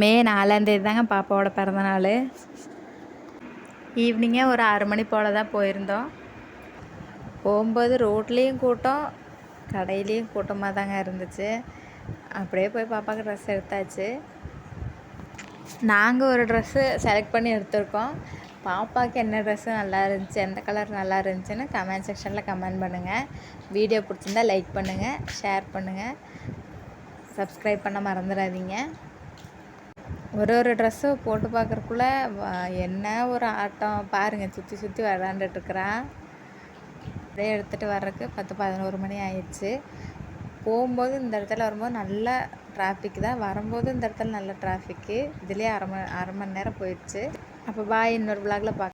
மே 4 தாங்க பாப்பாவோட பிறந்தநாள். ஈவினிங்கே ஒரு 6 மணி போல் தான் போயிருந்தோம். போகும்போது ரோட்லேயும் கூட்டம், கடையிலையும் கூட்டமாக தாங்க இருந்துச்சு. அப்படியே போய் பாப்பாவுக்கு ட்ரெஸ் எடுத்தாச்சு. நாங்கள் ஒரு ட்ரெஸ்ஸு செலக்ட் பண்ணி எடுத்திருக்கோம். பாப்பாவுக்கு என்ன ட்ரெஸ்ஸு நல்லா இருந்துச்சு, எந்த கலர் நல்லா இருந்துச்சுன்னு கமெண்ட் செக்ஷனில் கமெண்ட் பண்ணுங்கள். வீடியோ பிடிச்சிருந்தா லைக் பண்ணுங்கள், ஷேர் பண்ணுங்கள், சப்ஸ்கிரைப் பண்ண மறந்துடாதீங்க. ஒரு ட்ரெஸ்ஸு போட்டு பார்க்குறக்குள்ளே என்ன ஒரு ஆட்டம் பாருங்கள், சுற்றி சுற்றி விளாண்டுட்டுருக்குறான். அப்படியே எடுத்துகிட்டு வர்றதுக்கு 10-11 மணி ஆயிடுச்சு. போகும்போது இந்த இடத்துல வரும்போது நல்ல டிராஃபிக் தான், வரும்போது இந்த இடத்துல நல்ல டிராஃபிக்கு. இதுலேயே அரை மணி நேரம் போயிடுச்சு. அப்போ பாய், இன்னொரு விளாகில் பார்க்க.